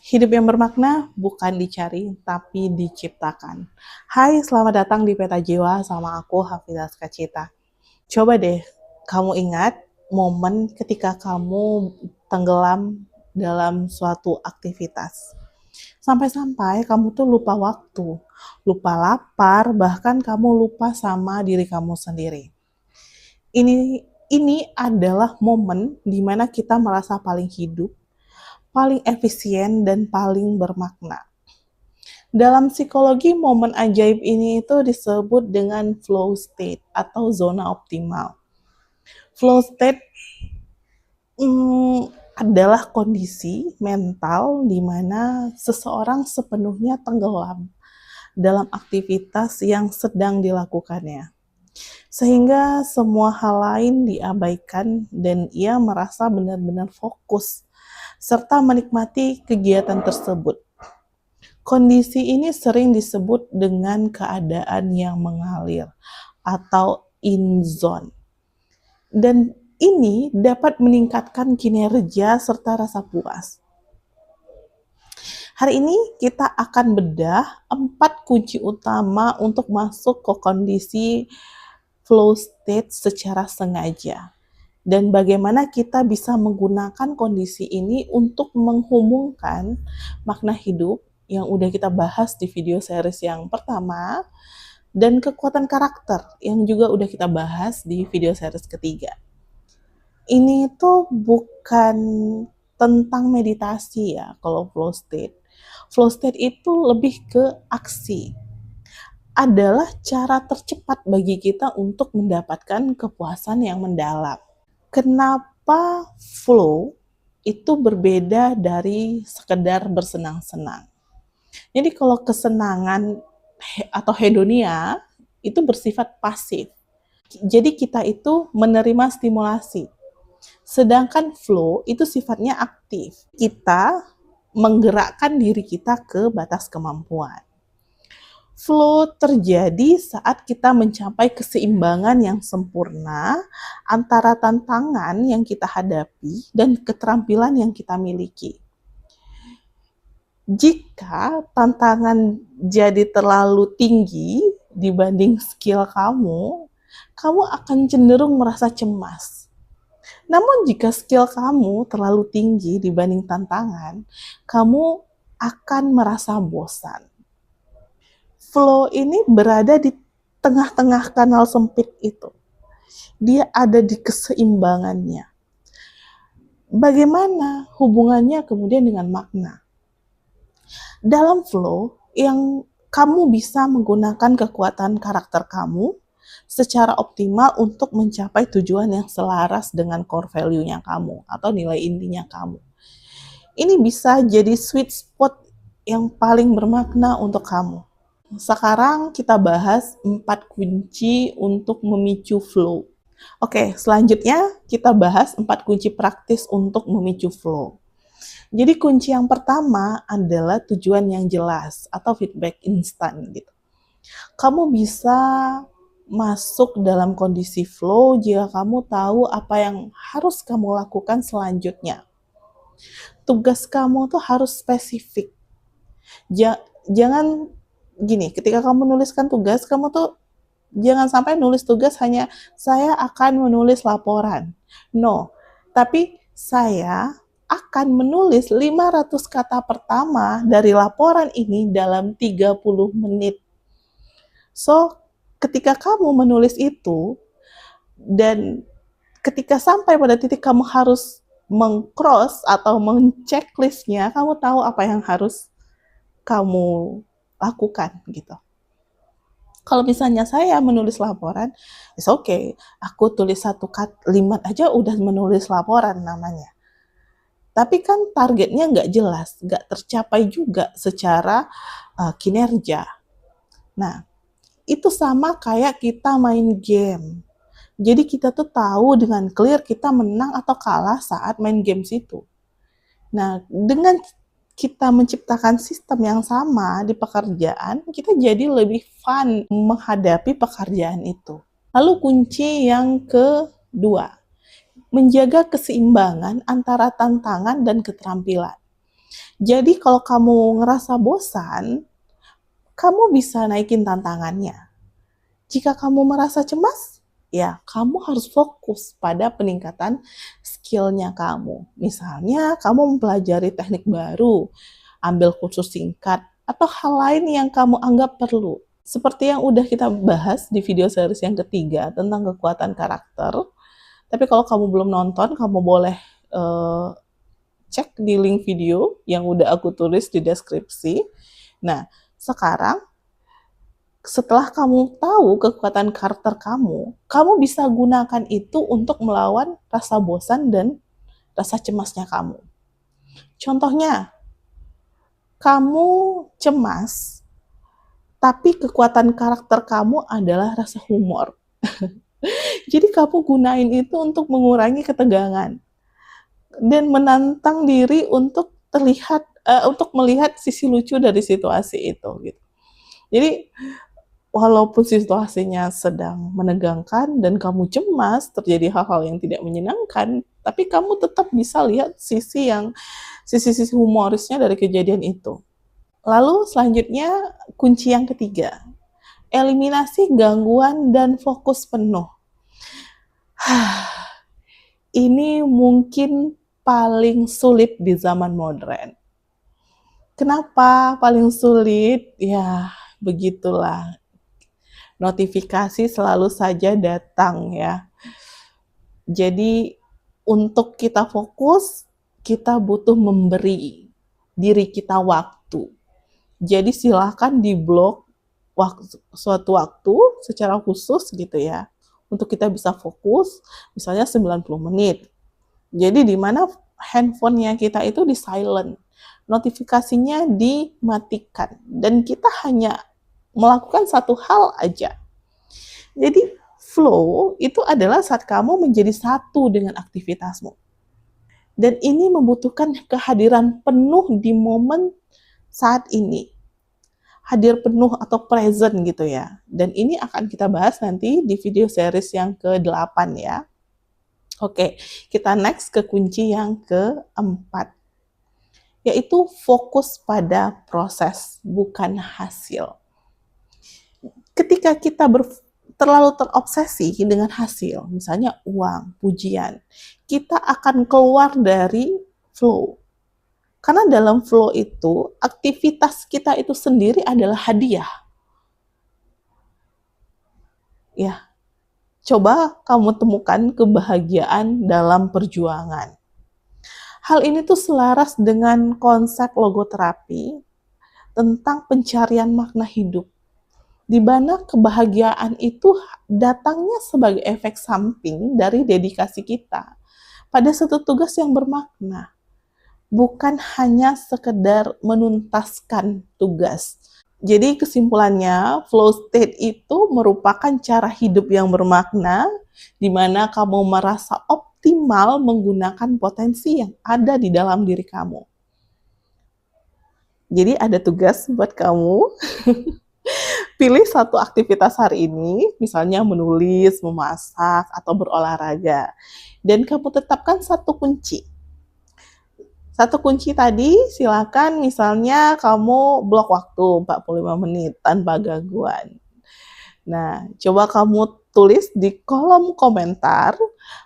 Hidup yang bermakna bukan dicari, tapi diciptakan. Hai, selamat datang di Peta Jiwa sama aku, Hafizah Skacita. Coba deh, kamu ingat momen ketika kamu tenggelam dalam suatu aktivitas. Sampai-sampai kamu tuh lupa waktu, lupa lapar, bahkan kamu lupa sama diri kamu sendiri. Ini adalah momen di mana kita merasa paling hidup, paling efisien, dan paling bermakna. Dalam psikologi, momen ajaib ini itu disebut dengan flow state atau zona optimal. Flow state adalah kondisi mental di mana seseorang sepenuhnya tenggelam dalam aktivitas yang sedang dilakukannya. Sehingga semua hal lain diabaikan dan ia merasa benar-benar fokus serta menikmati kegiatan tersebut. Kondisi ini sering disebut dengan keadaan yang mengalir atau in zone. Dan ini dapat meningkatkan kinerja serta rasa puas. Hari ini kita akan bedah 4 kunci utama untuk masuk ke kondisi flow state secara sengaja. Dan bagaimana kita bisa menggunakan kondisi ini untuk menghubungkan makna hidup yang udah kita bahas di video series yang pertama, dan kekuatan karakter yang juga udah kita bahas di video series ketiga. Ini tuh bukan tentang meditasi ya kalau flow state. Flow state itu lebih ke aksi. Adalah cara tercepat bagi kita untuk mendapatkan kepuasan yang mendalam. Kenapa flow itu berbeda dari sekedar bersenang-senang? Jadi kalau kesenangan atau hedonia itu bersifat pasif. Jadi kita itu menerima stimulasi. Sedangkan flow itu sifatnya aktif. Kita menggerakkan diri kita ke batas kemampuan. Flow terjadi saat kita mencapai keseimbangan yang sempurna antara tantangan yang kita hadapi dan keterampilan yang kita miliki. Jika tantangan jadi terlalu tinggi dibanding skill kamu akan cenderung merasa cemas. Namun jika skill kamu terlalu tinggi dibanding tantangan, kamu akan merasa bosan. Flow ini berada di tengah-tengah kanal sempit itu. Dia ada di keseimbangannya. Bagaimana hubungannya kemudian dengan makna? Dalam flow, yang kamu bisa menggunakan kekuatan karakter kamu secara optimal untuk mencapai tujuan yang selaras dengan core value-nya kamu atau nilai intinya kamu. Ini bisa jadi sweet spot yang paling bermakna untuk kamu. Sekarang kita bahas 4 kunci untuk memicu flow. Oke, selanjutnya kita bahas 4 kunci praktis untuk memicu flow. Jadi kunci yang pertama adalah tujuan yang jelas atau feedback instan gitu. Kamu bisa masuk dalam kondisi flow jika kamu tahu apa yang harus kamu lakukan selanjutnya. Tugas kamu tuh harus spesifik. Jangan gini, ketika kamu menuliskan tugas, kamu tuh jangan sampai nulis tugas hanya saya akan menulis laporan. No, tapi saya akan menulis 500 kata pertama dari laporan ini dalam 30 menit. So, ketika kamu menulis itu, dan ketika sampai pada titik kamu harus meng-cross atau men-checklistnya, kamu tahu apa yang harus kamu lakukan gitu. Kalau misalnya saya menulis laporan, it's okay. Aku tulis 1 kalimat aja udah menulis laporan namanya. Tapi kan targetnya nggak jelas, nggak tercapai juga secara kinerja. Nah, itu sama kayak kita main game. Jadi kita tuh tahu dengan clear kita menang atau kalah saat main games itu. Nah, dengan kita menciptakan sistem yang sama di pekerjaan, kita jadi lebih fun menghadapi pekerjaan itu. Lalu kunci yang kedua, menjaga keseimbangan antara tantangan dan keterampilan. Jadi kalau kamu ngerasa bosan, kamu bisa naikin tantangannya. Jika kamu merasa cemas, ya kamu harus fokus pada peningkatan skill-nya kamu. Misalnya kamu mempelajari teknik baru, ambil kursus singkat, atau hal lain yang kamu anggap perlu. Seperti yang udah kita bahas di video series yang ketiga tentang kekuatan karakter. Tapi kalau kamu belum nonton, kamu boleh cek di link video yang udah aku tulis di deskripsi. Nah, sekarang setelah kamu tahu kekuatan karakter kamu bisa gunakan itu untuk melawan rasa bosan dan rasa cemasnya kamu. Contohnya, kamu cemas, tapi kekuatan karakter kamu adalah rasa humor. Jadi kamu gunain itu untuk mengurangi ketegangan dan menantang diri untuk untuk melihat sisi lucu dari situasi itu gitu. Jadi walaupun situasinya sedang menegangkan dan kamu cemas, terjadi hal-hal yang tidak menyenangkan, tapi kamu tetap bisa lihat sisi humorisnya dari kejadian itu. Lalu selanjutnya kunci yang ketiga, eliminasi gangguan dan fokus penuh. Ini mungkin paling sulit di zaman modern. Kenapa paling sulit? Ya, begitulah. Notifikasi selalu saja datang ya. Jadi untuk kita fokus, kita butuh memberi diri kita waktu. Jadi silakan di-block suatu waktu secara khusus gitu ya. Untuk kita bisa fokus, misalnya 90 menit. Jadi di mana handphonenya kita itu di silent, notifikasinya dimatikan, dan kita hanya melakukan satu hal aja. Jadi flow itu adalah saat kamu menjadi satu dengan aktivitasmu. Dan ini membutuhkan kehadiran penuh di momen saat ini. Hadir penuh atau present gitu ya. Dan ini akan kita bahas nanti di video series yang ke-8 ya. Oke, kita next ke kunci yang keempat, yaitu fokus pada proses, bukan hasil. Ketika kita terlalu terobsesi dengan hasil, misalnya uang, pujian, kita akan keluar dari flow. Karena dalam flow itu, aktivitas kita itu sendiri adalah hadiah. Ya, coba kamu temukan kebahagiaan dalam perjuangan. Hal ini tuh selaras dengan konsep logoterapi tentang pencarian makna hidup, di mana kebahagiaan itu datangnya sebagai efek samping dari dedikasi kita pada satu tugas yang bermakna, bukan hanya sekedar menuntaskan tugas. Jadi kesimpulannya, flow state itu merupakan cara hidup yang bermakna, di mana kamu merasa optimal menggunakan potensi yang ada di dalam diri kamu. Jadi ada tugas buat kamu. Pilih satu aktivitas hari ini, misalnya menulis, memasak, atau berolahraga. Dan kamu tetapkan satu kunci. Satu kunci tadi, silakan misalnya kamu blok waktu 45 menit tanpa gangguan. Nah, coba kamu tulis di kolom komentar,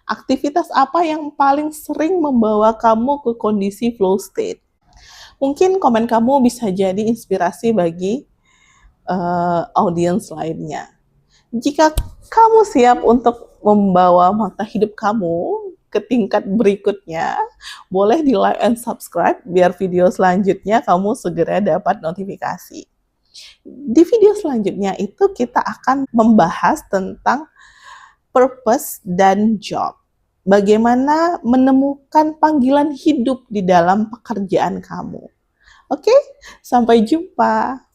aktivitas apa yang paling sering membawa kamu ke kondisi flow state. Mungkin komen kamu bisa jadi inspirasi bagi audiens lainnya. Jika kamu siap untuk membawa makna hidup kamu ke tingkat berikutnya, boleh di like and subscribe biar video selanjutnya kamu segera dapat notifikasi. Di video selanjutnya itu kita akan membahas tentang purpose dan job. Bagaimana menemukan panggilan hidup di dalam pekerjaan kamu. Oke, sampai jumpa.